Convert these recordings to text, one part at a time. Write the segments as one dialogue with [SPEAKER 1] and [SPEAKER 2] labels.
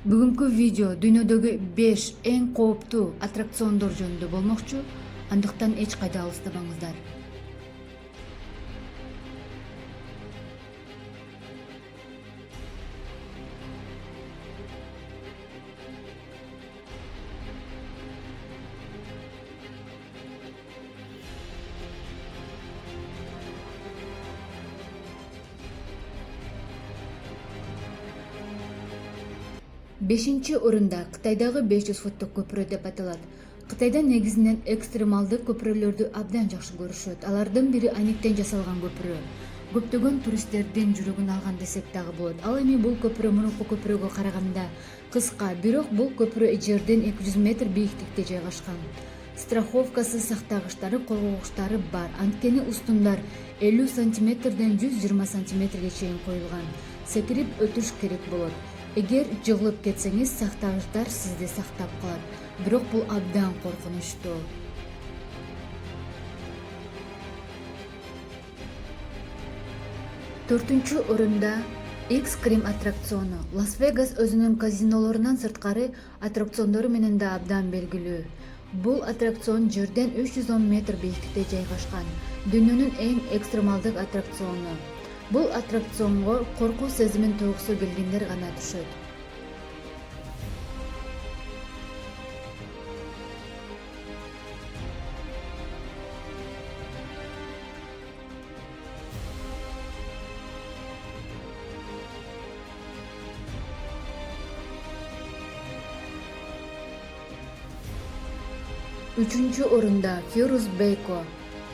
[SPEAKER 1] Бүгүнкү видео дүйнөдөгү 5 эң кооптуу аттракциондор жөнүндө болмокчу. Андыктан эч кайда алыстабаңыздар. Бешинчи орунда Кытайдагы 500 футтук көпүрө деп аталат. Кытайда негизинен экстремалдык көпүрөлөрдү абдан жакшы көрүшөт. Алардын бири аниктен жасалган көпүрө. Көптөгөн туристтердин жүрөгүн алган десек дагы болот. Ал эми бул көпүрө мурунку көпүрөгө караганда кыска, бирок бул көпүрө жерден 200 метр бийиктикте жайгашкан. Страховкасы, сактагычтары, коргогучтары бар. Анткени устундар 50 сантиметрден 120 сантиметрге чейин коюлган. Секирип өтүш керек болот. Эгер жыгылып кетсеңиз, сактагычтар сизди сактап калат. Бирок бул абдан коркунучтуу. Төртүнчү орунда X-Cream аттракциону. Лас-Вегас өзүнүн казинолорунан сырткары аттракциондору менен да абдан белгилүү. Бул аттракцион жерден 310 метр бийиктикте жайгашкан. Дүйнөнүн эң экстремалдык аттракциону. Бул аттракционго коркуу сезимин туйгусу келгендер гана түшөт. Үчүнчү орунда Фьюрус Бейко.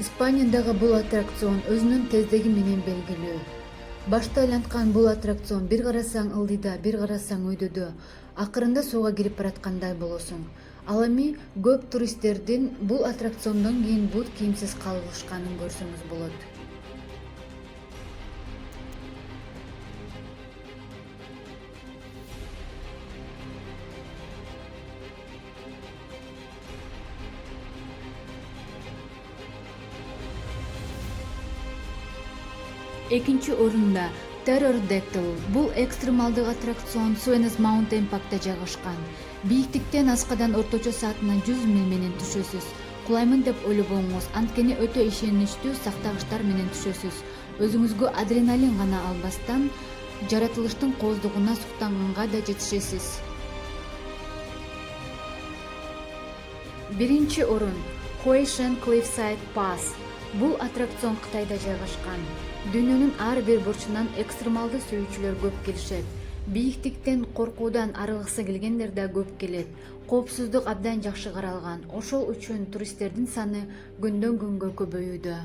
[SPEAKER 1] Испаниядагы бул аттракцион өзүнүн тездиги менен белгилүү. Башты айланткан бул аттракцион бир карасаң ылдыйда, бир карасаң өйдөдө, акырында сууга кирип бараткандай болосуң. Ал эми көп туристтердин бул аттракциондон кийин бут кийимсиз калышканын көрсөңүз болот. Экинчи орунда Pterodactyl. Бул экстремалдык аттракцион Suenes Mountain Park'та жайгашкан. Бийиктиктен аскадан орточо саатына 100 миль менен түшөсүз. Кулаймын деп ойлобоңуз, анткени өтө ишеничтүү сактагычтар менен түшөсүз. Өзүңүзгө адреналин гана албастан, жаратылыштын кооздугуна суктанганга да жетишесиз. Биринчи орун Huaishan Cliffside Pass. Бул аттракцион Кытайда жайгашкан. Дүйнөнүн ар бир бурчунан экстремалды сүйүүчүлөр көп келишет. Бийиктиктен коркуудан арылгысы келгендер да көп келет. Коопсуздук абдан жакшы каралган. Ошол үчүн туристтердин саны күндөн күнгө көбөйүүдө.